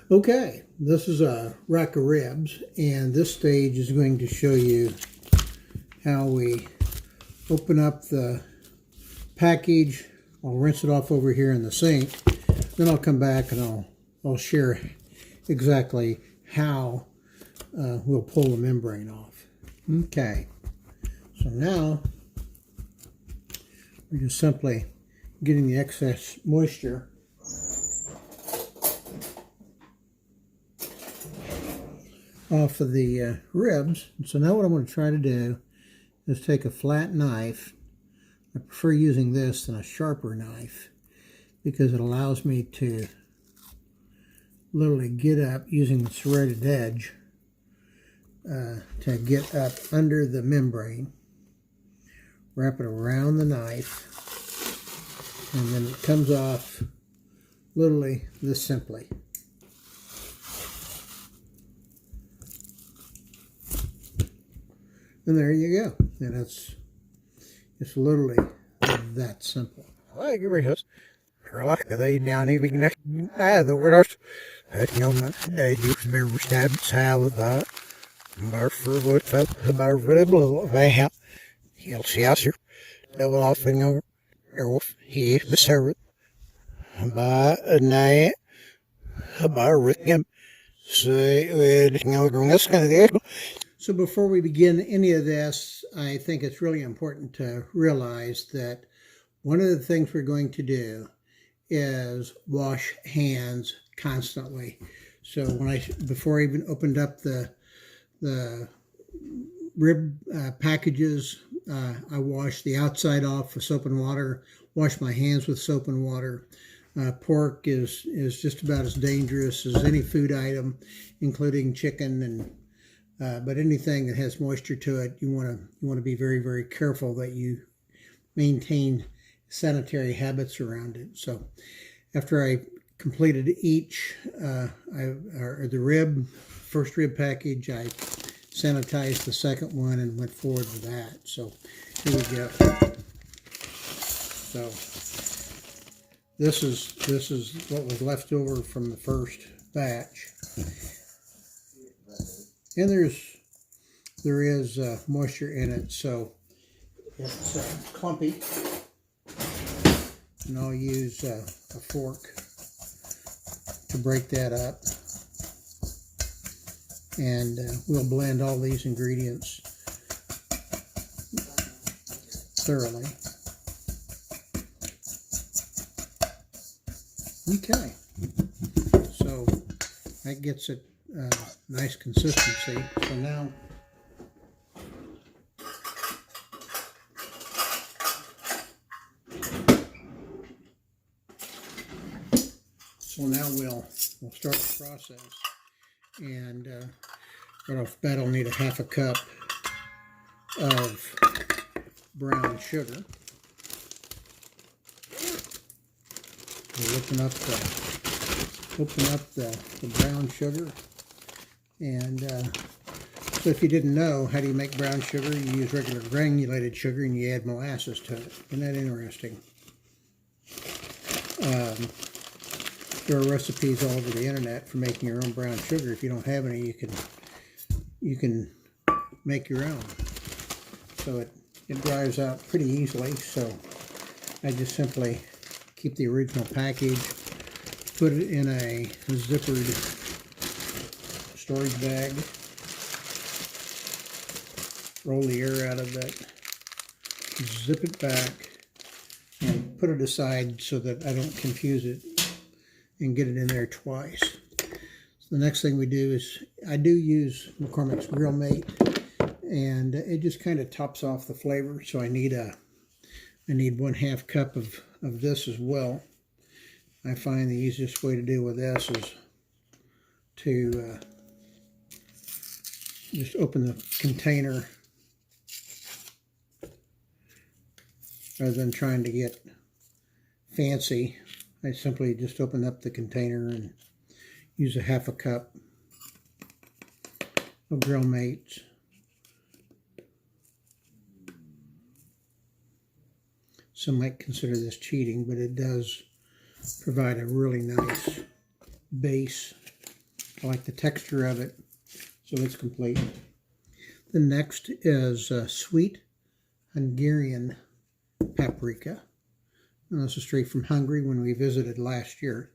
Okay, this is a rack of ribs, and this stage is going to show you how we open up the package. I'll rinse it off over here in the sink. Then I'll come back and I'll share exactly how we'll pull the membrane off. Okay, so now we're just simply getting the excess moisture off of the ribs. And so now what I'm going to try to do is take a flat knife. I prefer using this than a sharper knife because it allows me to literally get up using the serrated edge to get up under the membrane, wrap it around the knife, and then it comes off literally this simply. And there you go. And it's literally that simple. Like every house, like they down even next the words that young you remember stab salad that bar for what felt bar for the blue they have he'll see us here double off in your wolf he the servant by a night about him say you know this kind of there. So before we begin any of this, I think it's really important to realize that one of the things we're going to do is wash hands constantly. So before I even opened up the rib packages, I washed the outside off with soap and water, washed my hands with soap and water. Pork is just about as dangerous as any food item, including chicken and but anything that has moisture to it, you want to be very, very careful that you maintain sanitary habits around it. So after I completed each, the first rib package, I sanitized the second one and went forward with that. So here we go. So this is what was left over from the first batch. And there is moisture in it, so it's clumpy. And I'll use a fork to break that up. And we'll blend all these ingredients thoroughly. Okay, so that gets it nice consistency. So now we'll start the process, and right off the bat I'll need a half a cup of brown sugar. We'll open up the brown sugar. And so if you didn't know, how do you make brown sugar? You use regular granulated sugar and you add molasses to it. Isn't that interesting? There are recipes all over the internet for making your own brown sugar. If you don't have any, you can make your own. So it dries out pretty easily. So I just simply keep the original package, put it in a zippered storage bag, roll the air out of it, zip it back, and put it aside so that I don't confuse it and get it in there twice. So the next thing we do is, I do use McCormick's Grill Mate, and it just kind of tops off the flavor. So I need 1/2 cup of this as well. I find the easiest way to deal with this is to just open the container rather than trying to get fancy. I simply just open up the container and use a half a cup of Grill Mates. Some might consider this cheating, but it does provide a really nice base I like the texture of it, so it's complete. The next is sweet Hungarian paprika. And this is straight from Hungary when we visited last year.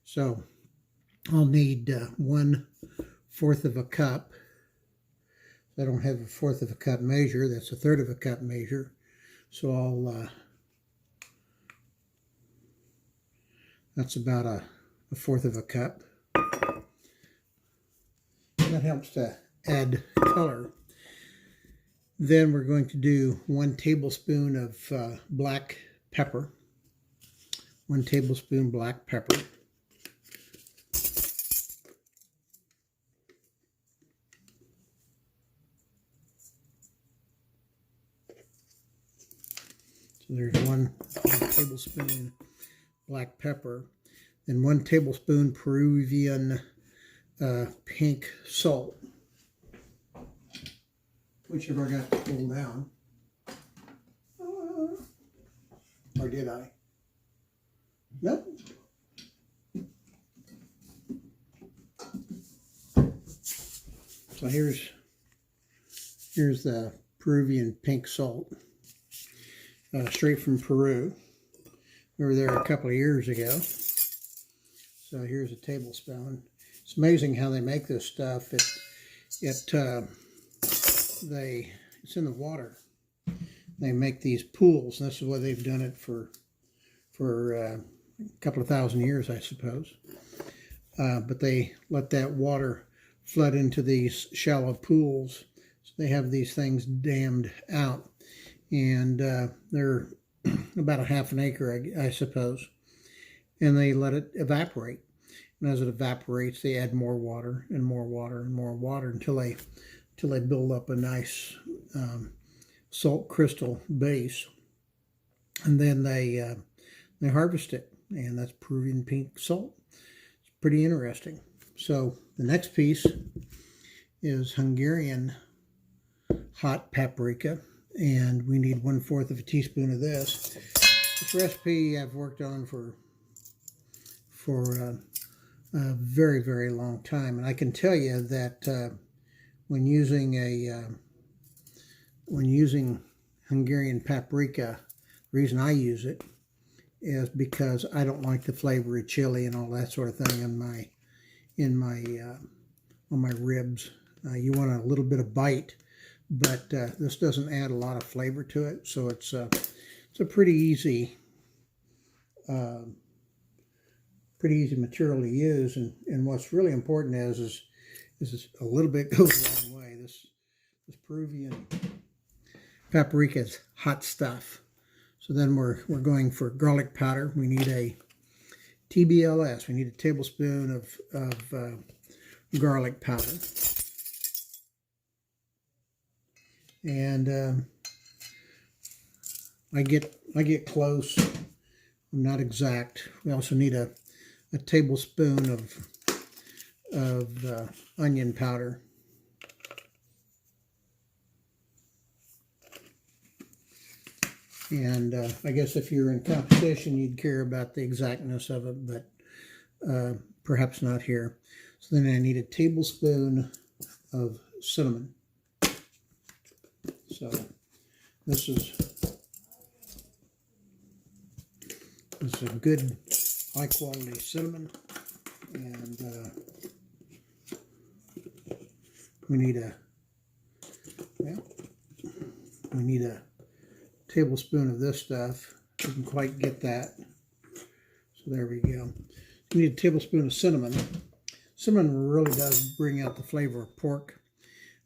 So I'll need 1/4 of a cup. I don't have a 1/4 of a cup measure. That's a 1/3 of a cup measure. So that's about a 1/4 of a cup. And that helps to add color. Then we're going to do 1 tablespoon of black pepper. 1 tablespoon black pepper. So there's 1 tablespoon black pepper. Then 1 tablespoon Peruvian pink salt, which I've already got to pull down. Or did I? Nope. So here's the Peruvian pink salt, straight from Peru. We were there a couple of years ago. So here's a tablespoon. It's amazing how they make this stuff. It's in the water. They make these pools, and this is why they've done it for a couple of thousand years, I suppose. But they let that water flood into these shallow pools. So they have these things dammed out, and they're about a half an acre, I suppose. And they let it evaporate. And as it evaporates, they add more water and more water and more water until they build up a nice salt crystal base. And then they harvest it, and that's Peruvian pink salt. It's pretty interesting. So the next piece is Hungarian hot paprika, and we need 1/4 of a teaspoon of this. This recipe I've worked on for a very, very long time, and I can tell you that when using Hungarian paprika, the reason I use it is because I don't like the flavor of chili and all that sort of thing on my ribs. You want a little bit of bite, but this doesn't add a lot of flavor to it, so it's a pretty easy material to use. And what's really important is a little bit goes a long way. This Peruvian paprika is hot stuff. So then we're going for garlic powder. We need a TBLS. We need a tablespoon of garlic powder. And I get close. I'm not exact. We also need a tablespoon of onion powder. And I guess if you're in competition, you'd care about the exactness of it, but perhaps not here. So then I need a tablespoon of cinnamon. So this is a good high quality cinnamon, and we need a tablespoon of this stuff. Didn't quite get that, so there we go. We need a tablespoon of cinnamon. Cinnamon really does bring out the flavor of pork.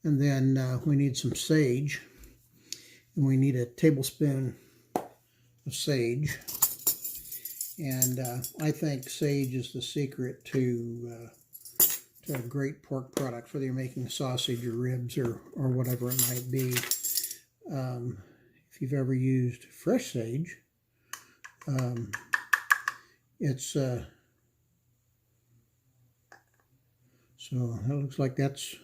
And then we need some sage, and we need a tablespoon of sage. And I think sage is the secret to a great pork product, whether you're making sausage or ribs or whatever it might be. If you've ever used fresh sage, it's so that looks like that's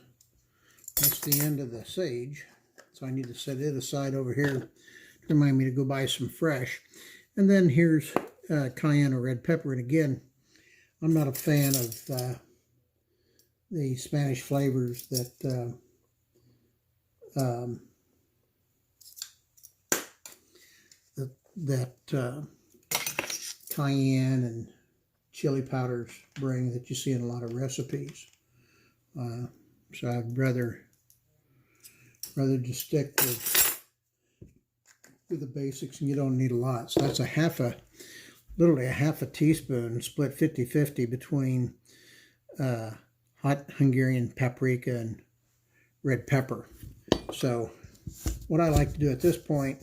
the end of the sage. So I need to set it aside over here to remind me to go buy some fresh. And then here's cayenne or red pepper. And again, I'm not a fan of the Spanish flavors that cayenne and chili powders bring that you see in a lot of recipes. So I'd rather just stick with the basics, and you don't need a lot. So that's literally a half a teaspoon, split 50-50 between hot Hungarian paprika and red pepper. So what I like to do at this point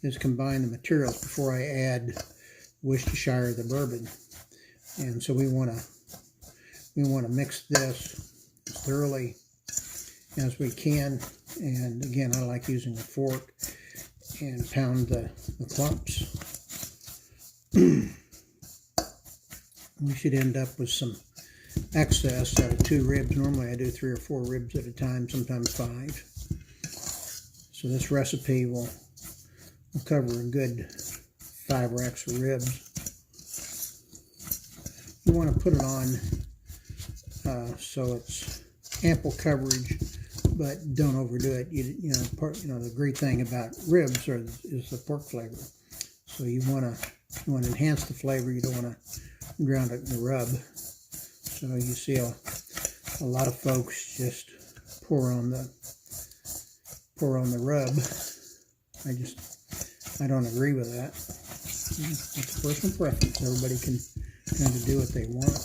is combine the materials before I add Worcestershire, the bourbon. And so we want to mix this as thoroughly as we can. And again, I like using a fork and pound the clumps. We should end up with some excess out of 2 ribs. Normally I do 3 or 4 ribs at a time, sometimes 5. So this recipe will cover a good 5 racks of ribs. You want to put it on so it's ample coverage, but don't overdo it. The great thing about ribs is the pork flavor. So you want to enhance the flavor. You don't want to drown it in the rub. So you see a lot of folks just pour on the rub. I don't agree with that. It's personal preference. Everybody can kind of do what they want.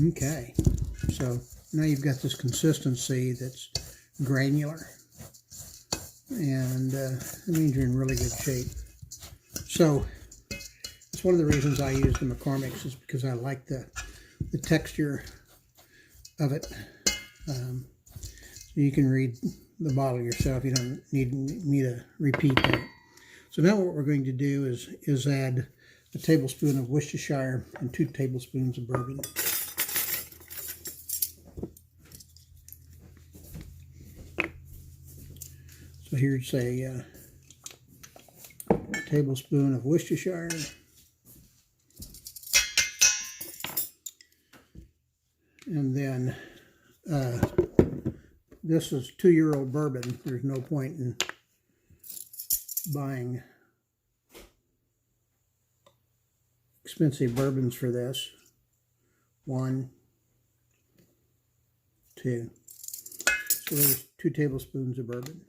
Okay, so now you've got this consistency that's granular, and it means you're in really good shape. So that's one of the reasons I use the McCormick's, is because I like the texture of it. So you can read the bottle yourself. You don't need me to repeat that. So now what we're going to do is add a tablespoon of Worcestershire and 2 tablespoons of bourbon. So here's a tablespoon of Worcestershire. And then this is 2-year-old bourbon. There's no point in buying expensive bourbons for this. 1, 2. So there's 2 tablespoons of bourbon.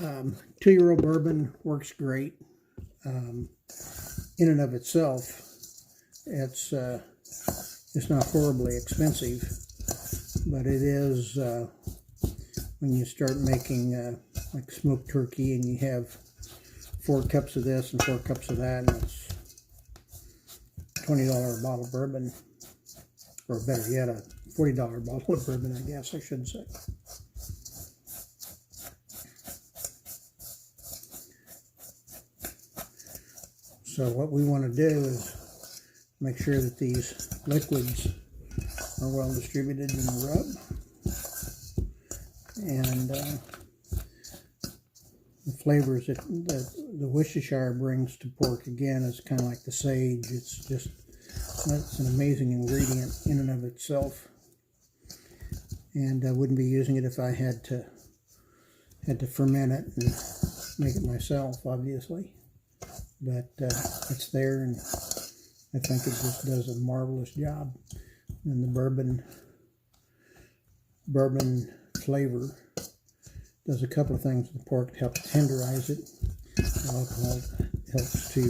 2-year-old bourbon works great. In and of itself, it's not horribly expensive, but it is when you start making like smoked turkey and you have 4 cups of this and 4 cups of that, and it's $20 bottle of bourbon, or better yet, a $40 bottle of bourbon, I guess I should say. So what we want to do is make sure that these liquids are well distributed in the rub, and the flavors that the Worcestershire brings to pork, again, is kind of like the sage. It's an amazing ingredient in and of itself, and I wouldn't be using it if I had to ferment it and make it myself, obviously. But it's there, and I think it just does a marvelous job. And the bourbon flavor does a couple of things with the pork to help tenderize it. The alcohol helps to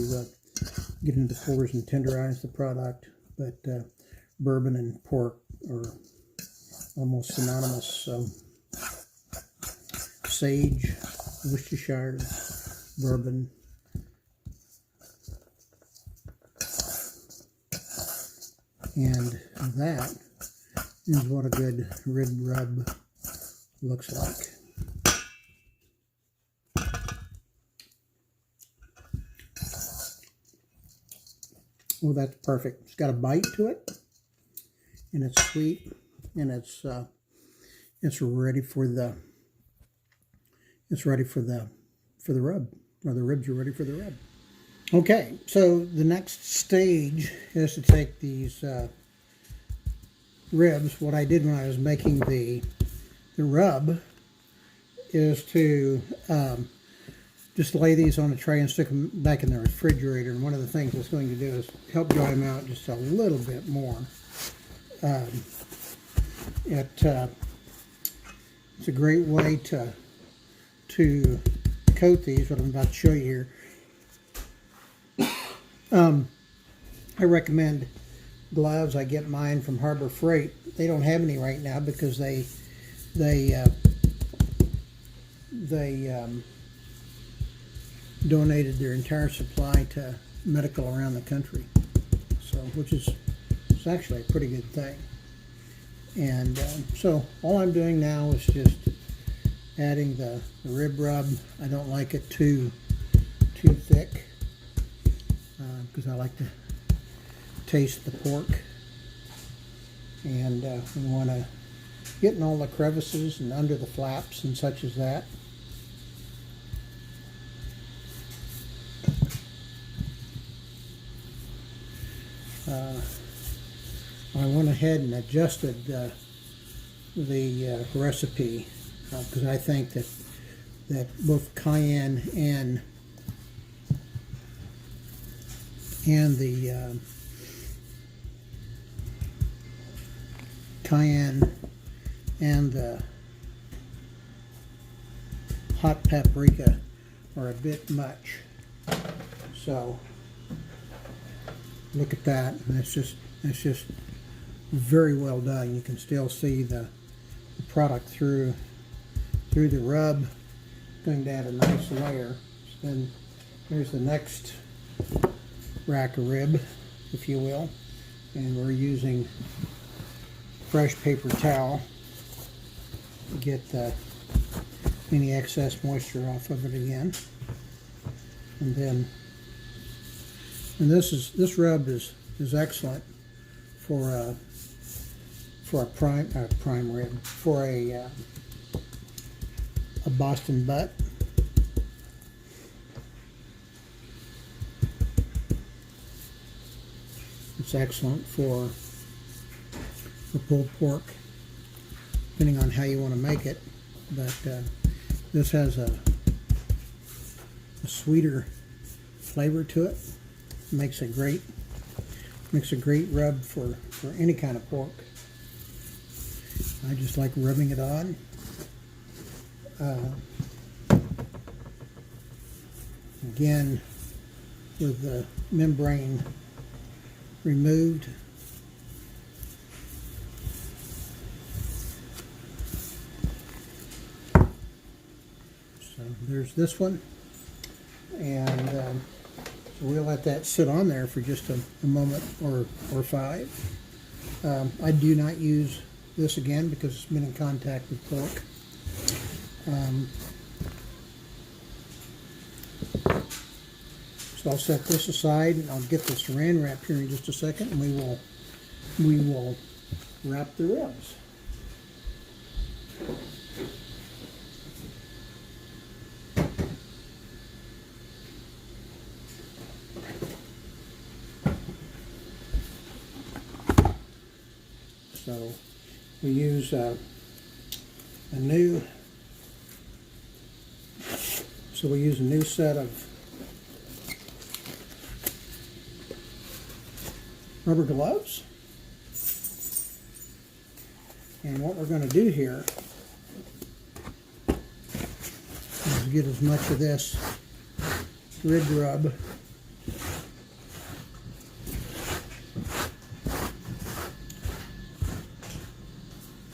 get into the pores and tenderize the product. But bourbon and pork are almost synonymous. So sage, Worcestershire, bourbon. And that is what a good rib rub looks like. Oh, that's perfect. It's got a bite to it. and it's sweet, and it's ready for the rub, or the ribs are ready for the rub. Okay, so the next stage is to take these ribs. What I did when I was making the rub is to just lay these on a tray and stick them back in the refrigerator. And one of the things it's going to do is help dry them out just a little bit more. It's a great way to coat these, what I'm about to show you here. I recommend gloves. I get mine from Harbor Freight. They don't have any right now because they donated their entire supply to medical around the country. So, which is it's actually a pretty good thing. And so all I'm doing now is just adding the rib rub. I don't like it too thick because I like to taste the pork. And we want to get in all the crevices and under the flaps and such as that. I went ahead and adjusted the recipe because I think that both cayenne and the cayenne and the hot paprika are a bit much. So look at that, and it's just very well done. You can still see the product through the rub. Going to add a nice layer. So then here's the next rack of rib, if you will, and we're using fresh paper towel to get any excess moisture off of it again. And then this rub is excellent for a prime rib, for a Boston butt. It's excellent for pulled pork, depending on how you want to make it. But this has a sweeter flavor to it. Makes a great rub for any kind of pork. I just like rubbing it on. Again, with the membrane removed. So there's this one, and so we'll let that sit on there for just a moment or five. I do not use this again because it's been in contact with pork. So I'll set this aside, and I'll get the saran wrap here in just a second, and we will wrap the ribs. So we use a new set of rubber gloves. And what we're going to do here is get as much of this rib rub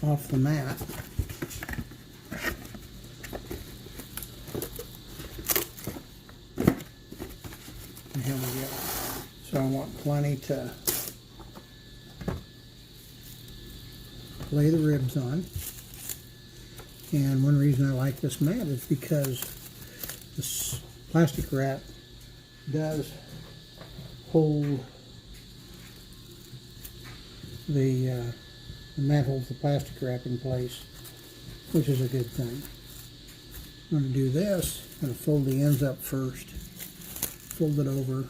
off the mat. And here we go. So I want plenty to lay the ribs on. And one reason I like this mat is because this plastic wrap does hold the and that holds the plastic wrap in place, which is a good thing. I'm going to do this. I'm going to fold the ends up first, fold it over.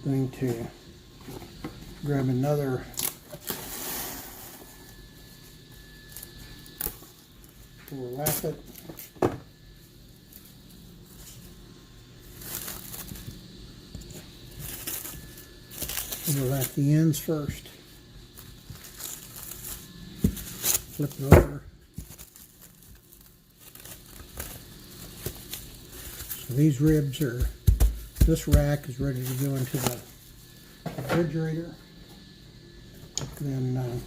Going to grab another overlap it. Overlap the ends first. Flip it over. So these ribs are, this rack is ready to go into the refrigerator. Then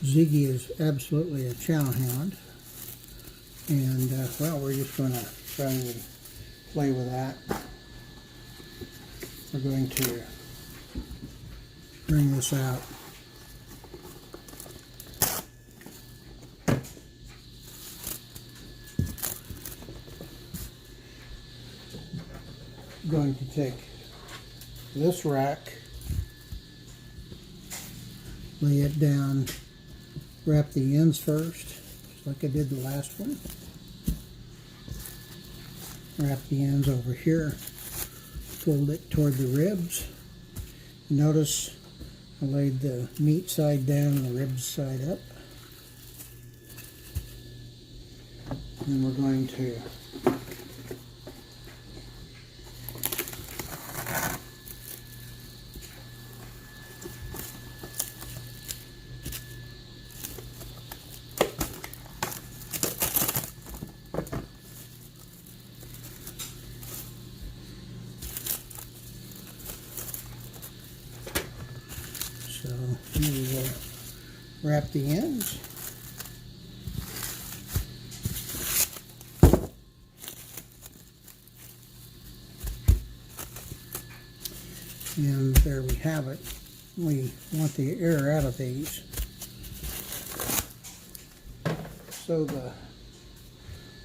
Ziggy is absolutely a chow hound, and well, we're just going to, rather than play with that, we're going to bring this out. I'm going to take this rack, lay it down, wrap the ends first, just like I did the last one. Wrap the ends over here, fold it toward the ribs. Notice I laid the meat side down and the ribs side up. And we're going to so we will wrap the ends. And there we have it. We want the air out of these. So the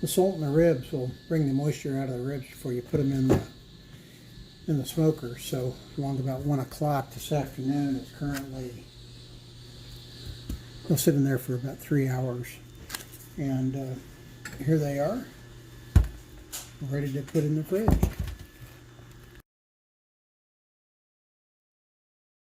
salt in the ribs will bring the moisture out of the ribs before you put them in the smoker. So along about 1 o'clock this afternoon, it's currently, they'll sit in there for about 3 hours. And here they are, ready to put in the fridge.